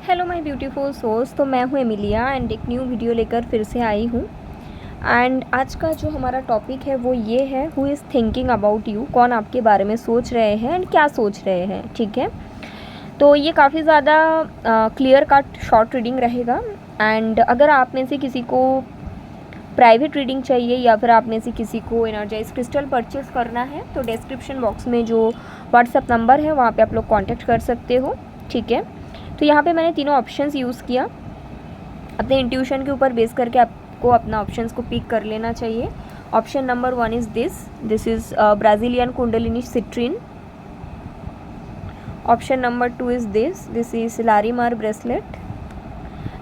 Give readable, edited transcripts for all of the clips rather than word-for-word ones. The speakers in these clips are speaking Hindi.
Hello my beautiful souls. तो मैं हूँ एमिलिया एंड एक न्यू वीडियो लेकर फिर से आई हूँ। एंड आज का जो हमारा टॉपिक है वो ये है, who is thinking about you. कौन आपके बारे में सोच रहे हैं एंड क्या सोच रहे हैं। ठीक है, तो ये काफ़ी ज़्यादा क्लियर कट शॉर्ट रीडिंग रहेगा। एंड अगर आप में से किसी को प्राइवेट रीडिंग चाहिए या फिर आप में से किसी को एनर्जाइज क्रिस्टल परचेज़ करना है तो डिस्क्रिप्शन बॉक्स में जो व्हाट्सअप नंबर है वहाँ पे आप लोग कांटेक्ट कर सकते हो। ठीक है, तो यहाँ पे मैंने तीनों ऑप्शंस यूज़ किया। अपने इंट्यूशन के ऊपर बेस करके आपको अपना ऑप्शंस को पिक कर लेना चाहिए। Option number 1 is this is Brazilian kundalini citrine. Option number 2 is this is larimar bracelet.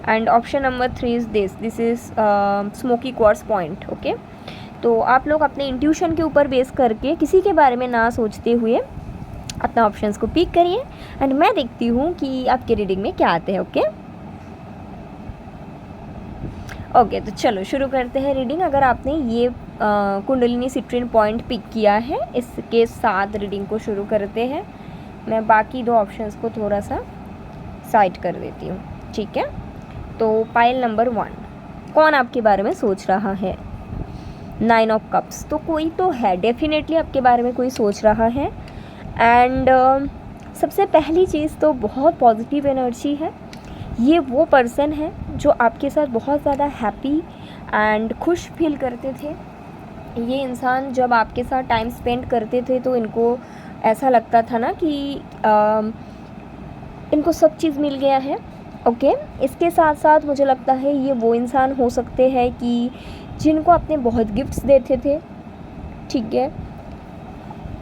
And option number 3 is this is smoky quartz point. Okay, तो आप लोग अपने इंट्यूशन के ऊपर बेस करके किसी के बारे में ना सोचते हुए अपना ऑप्शंस को पिक करिए एंड मैं देखती हूँ कि आपके रीडिंग में क्या आते हैं। ओके, तो चलो शुरू करते हैं रीडिंग। अगर आपने ये कुंडलिनी सिट्रीन पॉइंट पिक किया है, इसके साथ रीडिंग को शुरू करते हैं। मैं बाकी दो ऑप्शंस को थोड़ा सा साइड कर देती हूँ। ठीक है, तो पाइल नंबर 1, कौन आपके बारे में सोच रहा है। 9 ऑफ कप्स, तो कोई तो है, डेफिनेटली आपके बारे में कोई सोच रहा है। एंड सबसे पहली चीज़ तो बहुत पॉजिटिव एनर्जी है। ये वो पर्सन है जो आपके साथ बहुत ज़्यादा हैप्पी एंड खुश फील करते थे। ये इंसान जब आपके साथ टाइम स्पेंड करते थे तो इनको ऐसा लगता था ना कि इनको सब चीज़ मिल गया है। ओके, इसके साथ साथ मुझे लगता है ये वो इंसान हो सकते हैं कि जिनको आपने बहुत गिफ्ट्स देते थे। ठीक है,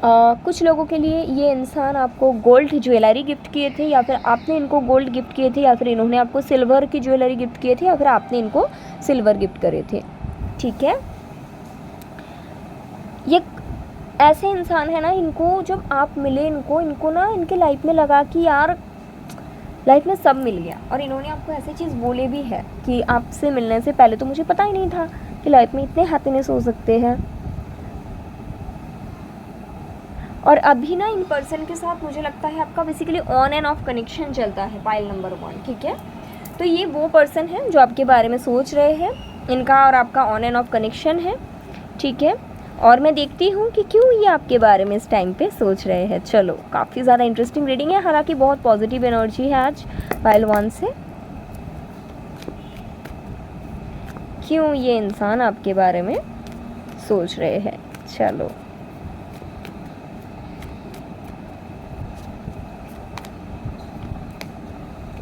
कुछ लोगों के लिए ये इंसान आपको गोल्ड ज्वेलरी गिफ्ट किए थे या फिर आपने इनको गोल्ड गिफ्ट किए थे या फिर इन्होंने आपको सिल्वर की ज्वेलरी गिफ्ट किए थे या फिर आपने इनको सिल्वर गिफ्ट करे थे। ठीक है, ये ऐसे इंसान है ना, इनको जब आप मिले इनको ना इनके लाइफ में लगा कि यार लाइफ में सब मिल गया। और इन्होंने आपको ऐसी चीज़ बोले भी है कि आपसे मिलने से पहले तो मुझे पता ही नहीं था कि लाइफ में इतने हैप्पीनेस हो सकते हैं। और अभी ना इन पर्सन के साथ मुझे लगता है आपका basically on end of connection चलता है। पाइल नंबर 1, ठीक है, तो ये वो पर्सन है जो आपके बारे में सोच रहे हैं। इनका और आपका ऑन एंड ऑफ कनेक्शन है। ठीक है, और मैं देखती हूँ कि क्यों ये आपके बारे में इस टाइम पे सोच रहे हैं। चलो, काफ़ी ज़्यादा इंटरेस्टिंग रीडिंग है, हालांकि बहुत पॉजिटिव एनर्जी है आज पाइल 1 से। क्यों ये इंसान आपके बारे में सोच रहे हैं। चलो,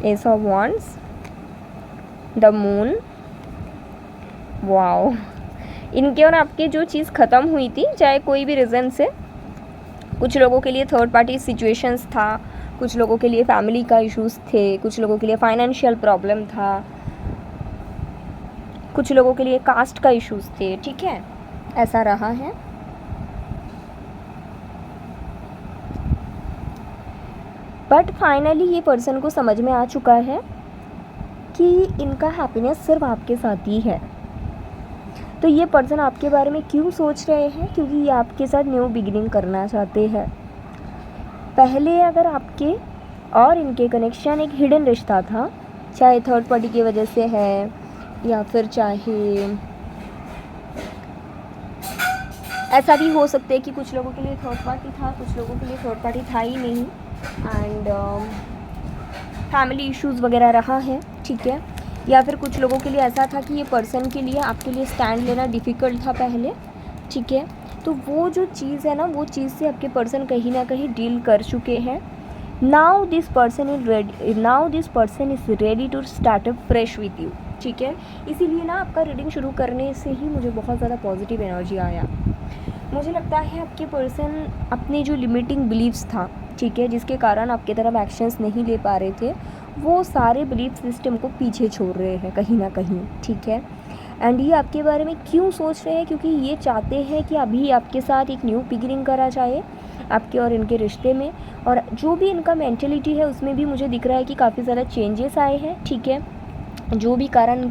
S of wands, the moon. Wow, इनके और आपके जो चीज़ ख़त्म हुई थी, चाहे कोई भी रीज़न से, कुछ लोगों के लिए थर्ड पार्टी सिचुएशंस था, कुछ लोगों के लिए फैमिली का इश्यूज थे, कुछ लोगों के लिए फाइनेंशियल प्रॉब्लम था, कुछ लोगों के लिए कास्ट का इश्यूज थे। ठीक है, ऐसा रहा है। बट फाइनली ये पर्सन को समझ में आ चुका है कि इनका हैप्पीनेस सिर्फ आपके साथ ही है। तो ये पर्सन आपके बारे में क्यों सोच रहे हैं, क्योंकि ये आपके साथ न्यू बिगिनिंग करना चाहते हैं। पहले अगर आपके और इनके कनेक्शन एक हिडन रिश्ता था, चाहे थर्ड पार्टी की वजह से है या फिर चाहे ऐसा भी हो सकता है कि कुछ लोगों के लिए थर्ड पार्टी था, कुछ लोगों के लिए थर्ड पार्टी था ही नहीं एंड फैमिली इश्यूज़ वगैरह रहा है। ठीक है, या फिर कुछ लोगों के लिए ऐसा था कि ये पर्सन के लिए आपके लिए स्टैंड लेना डिफ़िकल्ट था पहले। ठीक है, तो वो जो चीज़ है ना, वो चीज़ से आपके पर्सन कहीं ना कहीं डील कर चुके हैं। Now this person is ready to start up fresh with you. ठीक है, इसीलिए ना आपका रीडिंग शुरू करने से ही मुझे बहुत ज़्यादा पॉजिटिव एनर्जी आया। मुझे लगता है आपके पर्सन अपने जो लिमिटिंग बिलीव्स था, ठीक है, जिसके कारण आपके तरफ एक्शंस नहीं ले पा रहे थे, वो सारे बिलीफ सिस्टम को पीछे छोड़ रहे हैं कहीं ना कहीं। ठीक है, एंड ये आपके बारे में क्यों सोच रहे हैं, क्योंकि ये चाहते हैं कि अभी आपके साथ एक न्यू बिगिनिंग करा जाए आपके और इनके रिश्ते में। और जो भी इनका मेंटलिटी है उसमें भी मुझे दिख रहा है कि काफ़ी ज़्यादा चेंजेस आए हैं। ठीक है, जो भी कारण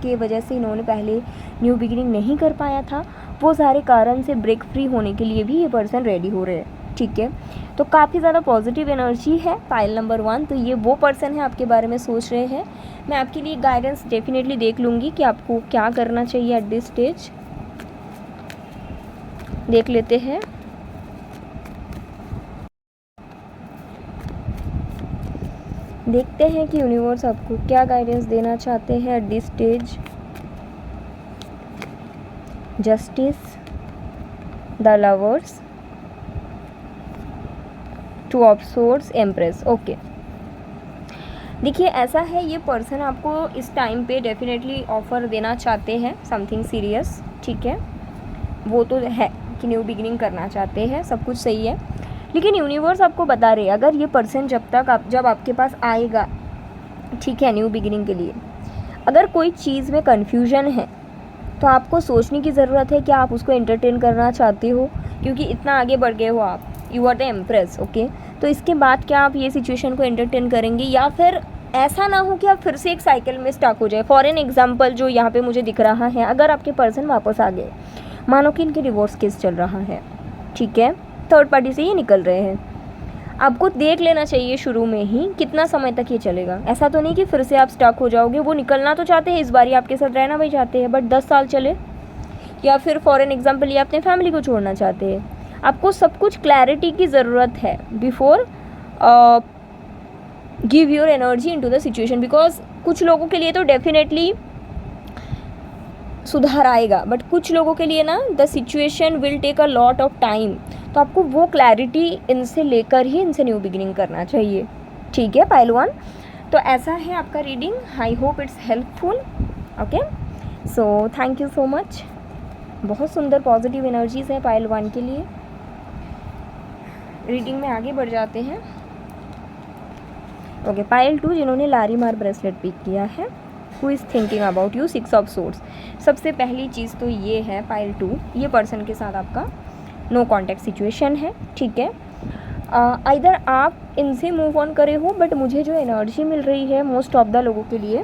के वजह से इन्होंने पहले न्यू बिगिनिंग नहीं कर पाया था, वो सारे कारण से ब्रेक फ्री होने के लिए भी ये पर्सन रेडी हो रहे हैं। ठीक है, तो काफ़ी ज़्यादा पॉजिटिव एनर्जी है पाइल नंबर 1। तो ये वो पर्सन है आपके बारे में सोच रहे हैं। मैं आपके लिए गाइडेंस डेफिनेटली देख लूँगी कि आपको क्या करना चाहिए एट दिस स्टेज। देख लेते हैं। देखते हैं कि यूनिवर्स आपको क्या गाइडेंस देना चाहते हैं eight this stage. Justice, the lovers, two of swords, empress. Okay, देखिए ऐसा है, ये पर्सन आपको इस टाइम पे डेफिनेटली ऑफर देना चाहते हैं समथिंग सीरियस, ठीक है। वो तो है कि न्यू बिगिनिंग करना चाहते हैं, सब कुछ सही है। लेकिन यूनिवर्स आपको बता रहे हैं, अगर ये पर्सन जब आपके पास आएगा, ठीक है, न्यू बिगिनिंग के लिए, अगर कोई चीज़ में कन्फ्यूजन है तो आपको सोचने की ज़रूरत है कि आप उसको एंटरटेन करना चाहते हो, क्योंकि इतना आगे बढ़ गए हो आप, you are the empress. Okay, तो इसके बाद क्या आप ये सिचुएशन को एंटरटेन करेंगे, या फिर ऐसा ना हो कि आप फिर से एक साइकिल में स्टक हो जाए। फॉर एन एग्जाम्पल जो यहाँ पे मुझे दिख रहा है, अगर आपके पर्सन वापस आ गए, मानो कि इनके डिवोर्स केस चल रहा है, ठीक है, थर्ड पार्टी से ये निकल रहे हैं, आपको देख लेना चाहिए शुरू में ही कितना समय तक ये चलेगा। ऐसा तो नहीं कि फिर से आप स्टक हो जाओगे। वो निकलना तो चाहते हैं, इस बार आपके साथ रहना भी चाहते हैं, बट 10 साल चले, या फिर फॉर एन एग्जाम्पल ये अपने फैमिली को छोड़ना चाहते हैं। आपको सब कुछ क्लैरिटी की ज़रूरत है before give your energy into the situation, because कुछ लोगों के लिए तो डेफिनेटली सुधार आएगा, बट कुछ लोगों के लिए ना the situation will take a lot of time. तो आपको वो क्लैरिटी इनसे लेकर ही इनसे न्यू बिगिनिंग करना चाहिए, ठीक है पाइल 1। तो ऐसा है आपका reading. I hope it's helpful. Okay, so thank you so much. बहुत सुंदर पॉजिटिव एनर्जीज है पाइल 1 के लिए। रीडिंग में आगे बढ़ जाते हैं। ओके, पाइल 2 जिन्होंने लारीमार ब्रेसलेट पिक किया है, who is thinking about you, 6 of swords. सबसे पहली चीज़ तो ये है पाइल 2, ये पर्सन के साथ आपका नो कॉन्टैक्ट सिचुएशन है, ठीक है। आइदर आप इनसे मूव ऑन करे हो, बट मुझे जो एनर्जी मिल रही है मोस्ट ऑफ द लोगों के लिए,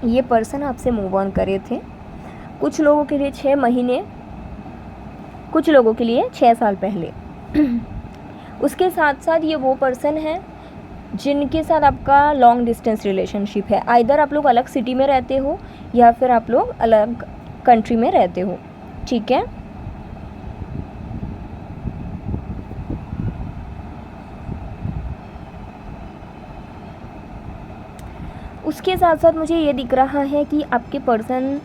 ये पर्सन आपसे मूव ऑन करे थे। कुछ लोगों के लिए 6 महीने, कुछ लोगों के लिए 6 साल पहले। उसके साथ साथ ये वो पर्सन है जिनके साथ आपका लॉन्ग डिस्टेंस रिलेशनशिप है। आइदर आप लोग अलग सिटी में रहते हो या फिर आप लोग अलग कंट्री में रहते हो, ठीक है। उसके साथ साथ मुझे ये दिख रहा है कि आपके पर्सन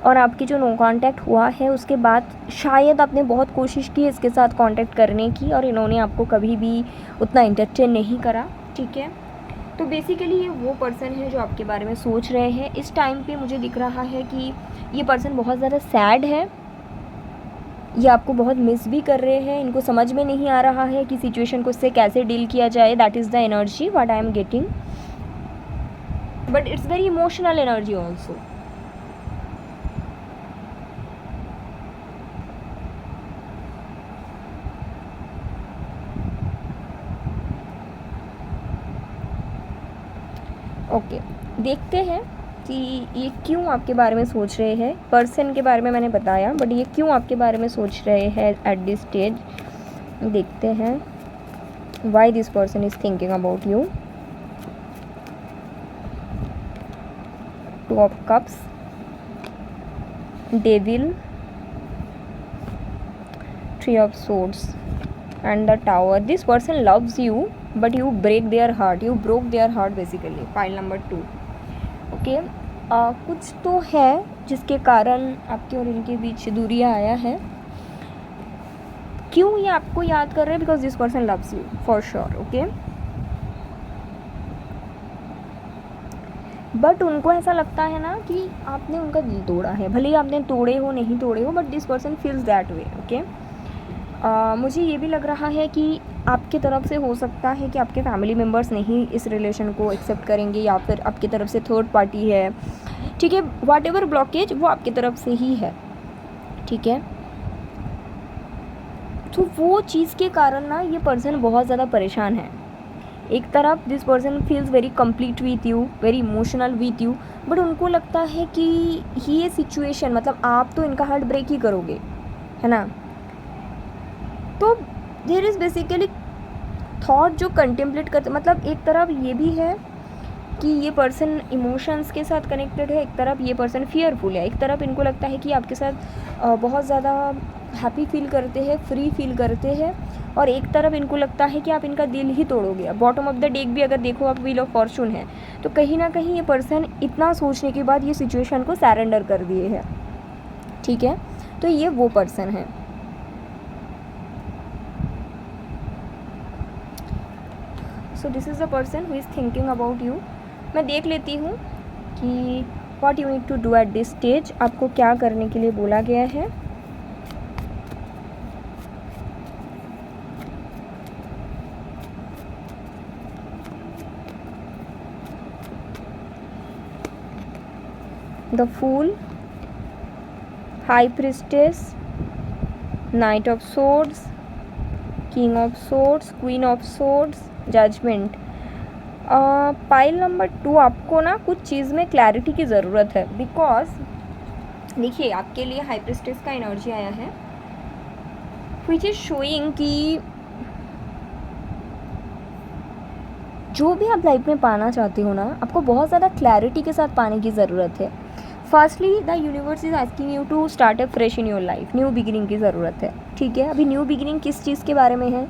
और आपकी जो नो कांटेक्ट हुआ है, उसके बाद शायद आपने बहुत कोशिश की इसके साथ कांटेक्ट करने की, और इन्होंने आपको कभी भी उतना एंटरटेन नहीं करा, ठीक है। तो बेसिकली ये वो पर्सन है जो आपके बारे में सोच रहे हैं। इस टाइम पे मुझे दिख रहा है कि ये पर्सन बहुत ज़्यादा सैड है, ये आपको बहुत मिस भी कर रहे हैं। इनको समझ में नहीं आ रहा है कि सिचुएशन को इससे कैसे डील किया जाए। That is the energy what I am getting, but it's very emotional energy also. Okay, देखते हैं कि ये क्यों आपके बारे में सोच रहे हैं। पर्सन के बारे में मैंने बताया, बट ये क्यों आपके बारे में सोच रहे हैं एट दिस स्टेज। देखते हैं why this person is thinking about you. 2 of cups, devil, 3 of swords and the tower. This person loves you but you break their heart, you broke their heart basically. Pile number 2। Okay, कुछ तो है जिसके कारण आपके और इनके बीच दूरियां आया है। क्यों ये आपको याद कर रहे हैं? Because this person loves you for sure. Okay, but उनको ऐसा लगता है ना कि आपने उनका दिल तोड़ा है। भले ही आपने तोड़े हो नहीं तोड़े हो, but this person feels that way. Okay, मुझे ये भी लग रहा है कि आपके तरफ से हो सकता है कि आपके फैमिली मेम्बर्स नहीं इस रिलेशन को एक्सेप्ट करेंगे, या फिर आपकी तरफ से थर्ड पार्टी है, ठीक है। व्हाट एवर ब्लॉकेज वो आपकी तरफ से ही है, ठीक है। तो वो चीज़ के कारण ना ये पर्सन बहुत ज़्यादा परेशान है। एक तरफ this person feels very complete with you, very emotional with you, but उनको लगता है कि ये सिचुएशन, मतलब आप तो इनका हार्ट ब्रेक ही करोगे, है ना। तो देयर इज़ बेसिकली थॉट जो कंटेम्पलेट करते, मतलब एक तरफ ये भी है कि ये पर्सन इमोशंस के साथ कनेक्टेड है, एक तरफ ये पर्सन फियरफुल है, एक तरफ इनको लगता है कि आपके साथ बहुत ज़्यादा हैप्पी फील करते हैं, फ्री फील करते हैं, और एक तरफ इनको लगता है कि आप इनका दिल ही तोड़ोगे। बॉटम ऑफ द डेक भी अगर देखो आप व्हील ऑफ फॉर्चून है, तो कहीं ना कहीं ये पर्सन इतना सोचने के बाद ये सिचुएशन को सरेंडर कर दिए है, ठीक है। तो ये वो पर्सन है। So this is the person who is thinking about you. मैं देख लेती हूँ कि what you need to do at this stage, आपको क्या करने के लिए बोला गया है। The fool, high priestess, knight of swords, king of swords, queen of swords, judgement. Pile number 2, आपको ना कुछ चीज़ में क्लैरिटी की ज़रूरत है, बिकॉज देखिए आपके लिए हाई प्रिस्टेस का एनर्जी आया है, विच इज़ शोइंग कि जो भी आप लाइफ में पाना चाहते हो ना, आपको बहुत ज़्यादा क्लैरिटी के साथ पाने की ज़रूरत है। Firstly the universe is asking you to start a fresh in your life, new beginning की ज़रूरत है, ठीक है। अभी न्यू बिगिनिंग किस चीज़ के बारे में है?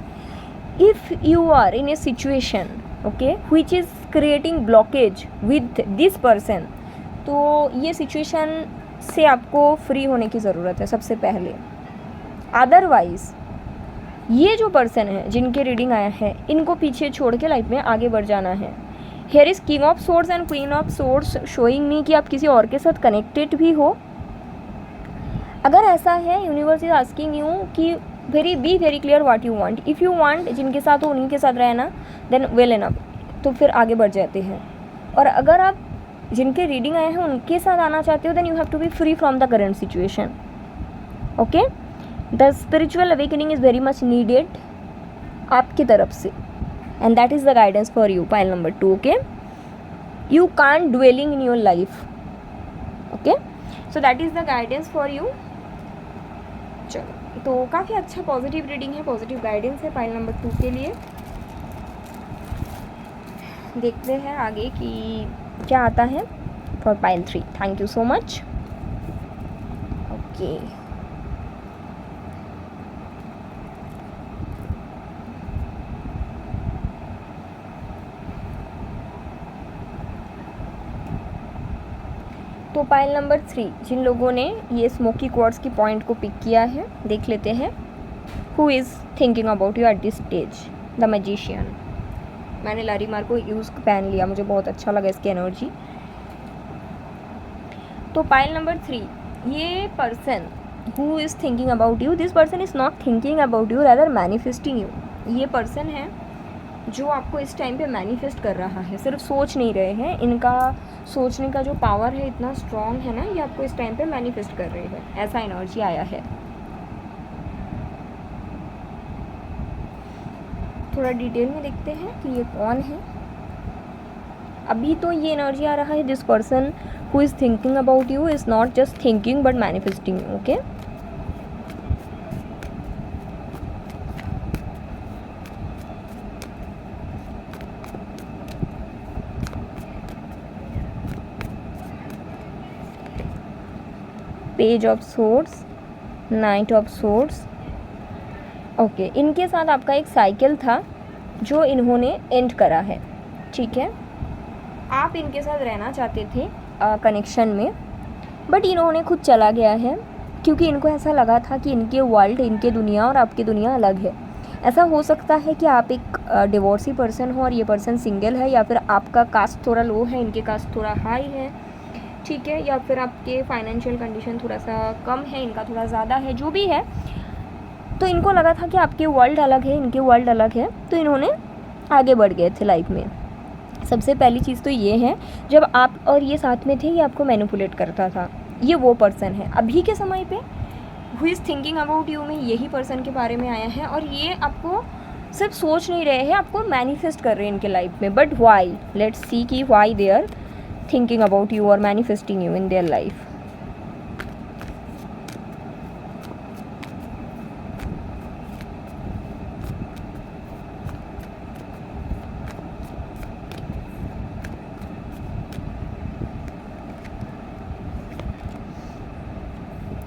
If you are in a situation okay which is creating blockage with this person, तो ये सिचुएशन से आपको फ्री होने की ज़रूरत है सबसे पहले। अदरवाइज़ ये जो पर्सन है जिनके रीडिंग आया है, इनको पीछे छोड़ के लाइफ में आगे बढ़ जाना है। Here is king of swords and queen of swords showing me कि आप किसी और के साथ कनेक्टेड भी हो। अगर ऐसा है, यूनिवर्स इज आस्किंग यू कि be very clear what you want. If you want जिनके साथ हो उन्हीं के साथ रहना, देन वेल एनफ, तो फिर आगे बढ़ जाते हैं। और अगर आप जिनके रीडिंग आए हैं उनके साथ आना चाहते हो, then you have to be free from the current situation, okay. The spiritual awakening is very much needed आपकी तरफ से, and that is the guidance for you, pile number 2, okay. You can't dwelling in your life, okay, so that is the guidance for you. चलो, तो काफ़ी अच्छा पॉजिटिव रीडिंग है, पॉजिटिव गाइडेंस है पाइल नंबर 2 के लिए। देखते हैं आगे कि क्या आता है for pile 3। Thank you so much, okay. तो पाइल नंबर 3, जिन लोगों ने ये स्मोकी क्वार्ट्स की पॉइंट को पिक किया है, देख लेते हैं। Who is thinking about you eight this stage? The magician. मैंने लारीमार को यूज़ पहन लिया, मुझे बहुत अच्छा लगा इसकी एनर्जी। तो पाइल नंबर 3, ये person who is thinking about you, this person is not thinking about you, rather manifesting you. ये पर्सन है जो आपको इस टाइम पे मैनिफेस्ट कर रहा है, सिर्फ सोच नहीं रहे हैं। इनका सोचने का जो पावर है इतना स्ट्रॉन्ग है ना, ये आपको इस टाइम पे मैनिफेस्ट कर रहे हैं, ऐसा एनर्जी आया है। थोड़ा डिटेल में देखते हैं कि ये कौन है। अभी तो ये एनर्जी आ रहा है, this person who is thinking about you is not just thinking but manifesting you, okay. Page of swords, night of swords, okay. इनके साथ आपका एक साइकिल था जो इन्होंने एंड करा है, ठीक है। आप इनके साथ रहना चाहते थे कनेक्शन में, बट इन्होंने खुद चला गया है, क्योंकि इनको ऐसा लगा था कि इनके वर्ल्ड, इनके दुनिया और आपकी दुनिया अलग है। ऐसा हो सकता है कि आप एक डिवोर्सी पर्सन हो और ये पर्सन सिंगल है, या फिर आपका कास्ट थोड़ा लो है, इनके कास्ट थोड़ा हाई है, ठीक है, या फिर आपके फाइनेंशियल कंडीशन थोड़ा सा कम है, इनका थोड़ा ज़्यादा है, जो भी है। तो इनको लगा था कि आपके वर्ल्ड अलग है, इनके वर्ल्ड अलग है, तो इन्होंने आगे बढ़ गए थे लाइफ में। सबसे पहली चीज़ तो ये है, जब आप और ये साथ में थे, ये आपको मैनिपुलेट करता था। ये वो पर्सन है अभी के समय पे who is thinking about you में, यही पर्सन के बारे में आया है, और ये आपको सिर्फ सोच नहीं रहे हैं, आपको मैनिफेस्ट कर रहे हैं इनके लाइफ में। बट वाई, लेट्स सी कि why they are thinking about you और manifesting you in their life.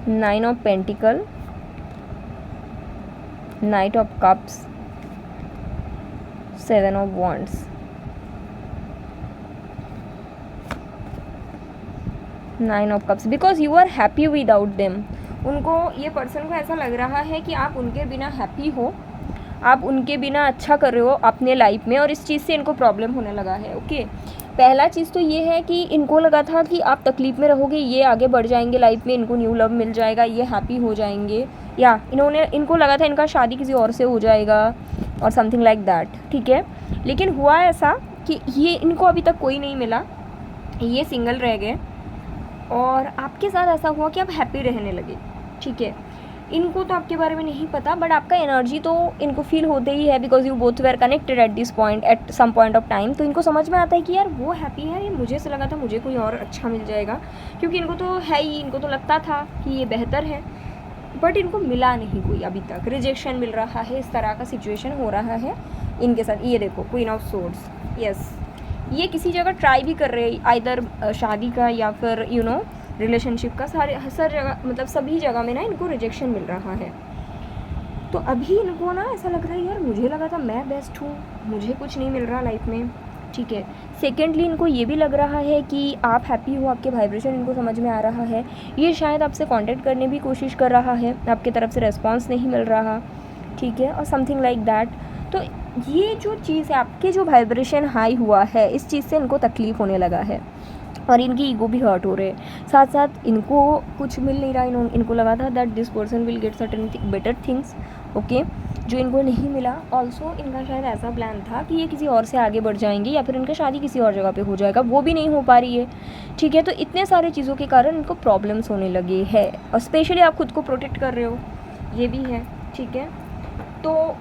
9 of pentacles, knight of cups, 7 of wands. 9 of cups, because you are happy without them. उनको, ये पर्सन को ऐसा लग रहा है कि आप उनके बिना हैप्पी हो, आप उनके बिना अच्छा कर रहे हो अपने लाइफ में, और इस चीज़ से इनको प्रॉब्लम होने लगा है। ओके, पहला चीज़ तो ये है कि इनको लगा था कि आप तकलीफ़ में रहोगे, ये आगे बढ़ जाएंगे लाइफ में, इनको न्यू लव मिल जाएगा, ये हैप्पी हो जाएंगे, या इनको लगा था इनका शादी किसी और से हो जाएगा और समथिंग लाइक दैट, ठीक है। लेकिन हुआ ऐसा कि ये इनको अभी तक कोई नहीं मिला, ये सिंगल रह गए, और आपके साथ ऐसा हुआ कि आप हैप्पी रहने लगे, ठीक है। इनको तो आपके बारे में नहीं पता, बट आपका एनर्जी तो इनको फील होते ही है, because you both were connected at this point, at some point of time. तो इनको समझ में आता है कि यार वो हैप्पी है, ये मुझे से लगा था मुझे कोई और अच्छा मिल जाएगा, क्योंकि इनको तो है ही, इनको तो लगता था कि ये बेहतर है, बट इनको मिला नहीं कोई अभी तक, रिजेक्शन मिल रहा है, इस तरह का सिचुएशन हो रहा है इनके साथ। ये देखो क्वीन ऑफ सोर्ड्स, यस, ये किसी जगह ट्राई भी कर रहे हैं, आइदर शादी का या फिर रिलेशनशिप का, हर जगह, मतलब सभी जगह में ना इनको रिजेक्शन मिल रहा है। तो अभी इनको ना ऐसा लग रहा है यार मुझे लगा था मैं बेस्ट हूँ, मुझे कुछ नहीं मिल रहा लाइफ में, ठीक है। सेकेंडली इनको ये भी लग रहा है कि आप हैप्पी हो, आपके वाइब्रेशन इनको समझ में आ रहा है, ये शायद आपसे कांटेक्ट करने भी कोशिश कर रहा है, आपके तरफ से रेस्पॉन्स नहीं मिल रहा, ठीक है, और समथिंग लाइक दैट। तो ये जो चीज़ है, आपके जो वाइब्रेशन हाई हुआ है, इस चीज़ से इनको तकलीफ़ होने लगा है, और इनकी ईगो भी हर्ट हो रहे हैं। साथ साथ इनको कुछ मिल नहीं रहा, इनको लगा था that this person will get certain better things, okay, जो इनको नहीं मिला। ऑल्सो इनका शायद ऐसा प्लान था कि ये किसी और से आगे बढ़ जाएंगे, या फिर इनका शादी किसी और जगह पे हो जाएगा, वो भी नहीं हो पा रही है, ठीक है। तो इतने सारे चीज़ों के कारण इनको प्रॉब्लम्स होने लगे हैं, और स्पेशली आप खुद को प्रोटेक्ट कर रहे हो, ये भी है, ठीक है। तो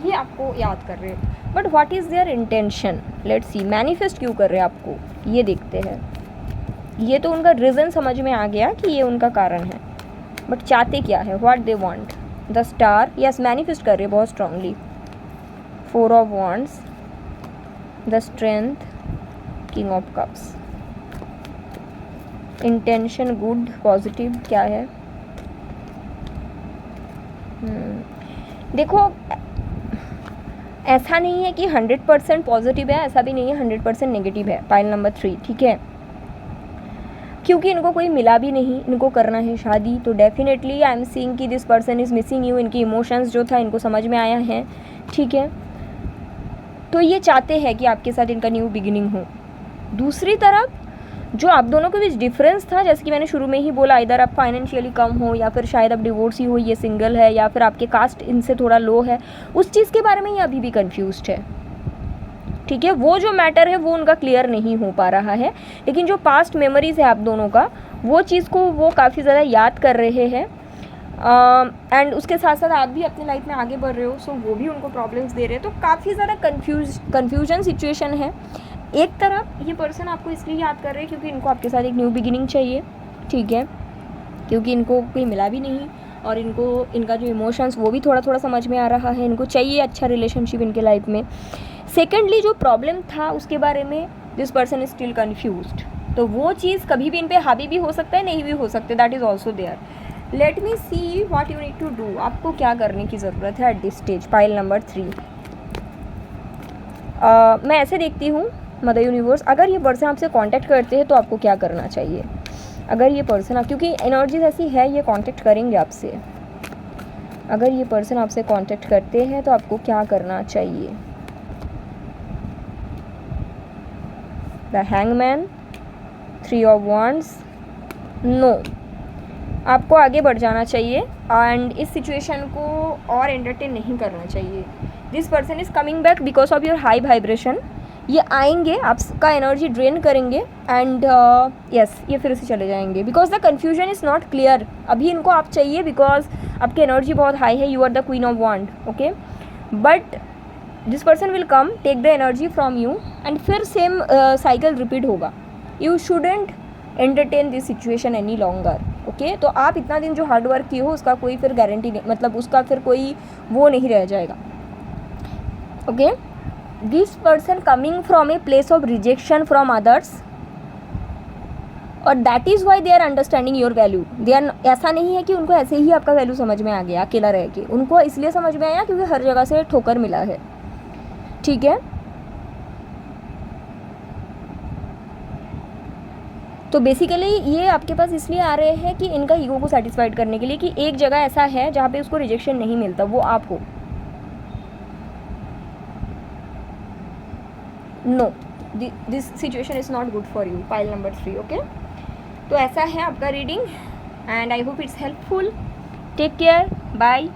ये आपको याद कर रहे हैं, but what is there intention, let's see, manifest क्यों कर रहे हैं आपको, ये देखते हैं। ये तो उनका रीज़न समझ में आ गया कि ये उनका कारण है, बट चाहते क्या है, what they want. The star, yes, manifest कर रहे हैं बहुत strongly. 4 of wands, the strength, king of cups. Intention good, positive, क्या है, देखो ऐसा नहीं है कि 100% पॉजिटिव है, ऐसा भी नहीं है 100% नेगेटिव है। पाइल नंबर 3, ठीक है, क्योंकि इनको कोई मिला भी नहीं, इनको करना है शादी, तो डेफिनेटली आई एम सीइंग कि this person is missing you. इनकी इमोशंस जो था इनको समझ में आया है, ठीक है। तो ये चाहते हैं कि आपके साथ इनका न्यू बिगिनिंग हो। दूसरी तरफ जो आप दोनों के बीच डिफरेंस था, जैसे कि मैंने शुरू में ही बोला, इधर आप फाइनेंशियली कम हो, या फिर शायद अब डिवोर्स ही हो, ये सिंगल है, या फिर आपके कास्ट इनसे थोड़ा लो है, उस चीज़ के बारे में ये अभी भी कंफ्यूज्ड है, ठीक है। वो जो मैटर है वो उनका क्लियर नहीं हो पा रहा है, लेकिन जो पास्ट मेमोरीज है आप दोनों का, वो चीज़ को वो काफ़ी ज़्यादा याद कर रहे हैं, एंड उसके साथ साथ आप भी अपनी लाइफ में आगे बढ़ रहे हो, सो वो भी उनको प्रॉब्लम्स दे रहे हैं। तो काफ़ी ज़्यादा कन्फ्यूजन सिचुएशन है। एक तरफ ये पर्सन आपको इसलिए याद कर रहे हैं क्योंकि इनको आपके साथ एक न्यू बिगिनिंग चाहिए, ठीक है, क्योंकि इनको कोई मिला भी नहीं, और इनको इनका जो इमोशंस वो भी थोड़ा थोड़ा समझ में आ रहा है, इनको चाहिए अच्छा रिलेशनशिप इनके लाइफ में। सेकेंडली जो प्रॉब्लम था उसके बारे में this person is still confused, तो वो चीज़ कभी भी इन पे हावी भी हो सकता है, नहीं भी हो सकते, that is also there. Let me see what you need to do, आपको क्या करने की ज़रूरत है at this stage. Pile number 3, मैं ऐसे देखती हूँ मदर यूनिवर्स, अगर ये पर्सन आपसे कांटेक्ट करते हैं तो आपको क्या करना चाहिए। अगर ये पर्सन आप, क्योंकि एनर्जीज ऐसी है ये कांटेक्ट करेंगे आपसे, अगर ये पर्सन आपसे कांटेक्ट करते हैं तो आपको क्या करना चाहिए। The hangman, 3 of wands, no, आपको आगे बढ़ जाना चाहिए एंड इस सिचुएशन को और एंटरटेन नहीं करना चाहिए। This person is coming back because of your high vibration, ये आएंगे, आपका एनर्जी ड्रेन करेंगे, एंड यस ये फिर से चले जाएंगे because the confusion is not clear. अभी इनको आप चाहिए बिकॉज आपकी एनर्जी बहुत हाई है, you are the queen of wand, okay, but this person will come take the energy from you, and फिर सेम साइकिल रिपीट होगा। You shouldn't entertain this situation any longer, okay. तो आप इतना दिन जो हार्ड वर्क किए हो उसका कोई फिर गारंटी नहीं, मतलब उसका फिर कोई वो नहीं रह जाएगा, okay. This person coming from a place of rejection from others, और that is why they are understanding your value. They are, ऐसा नहीं है कि उनको ऐसे ही आपका वैल्यू समझ में आ गया अकेला रह के, उनको इसलिए समझ में आया क्योंकि हर जगह से ठोकर मिला है, ठीक है। तो बेसिकली ये आपके पास इसलिए आ रहे हैं कि इनका ईगो को सेटिस्फाइड करने के लिए कि एक जगह ऐसा है जहाँ पे उसको रिजेक्शन नहीं मिलता, वो आप हो। No, this situation is not good for you, pile number 3, okay. तो ऐसा है आपका reading and I hope it's helpful. Take care, bye.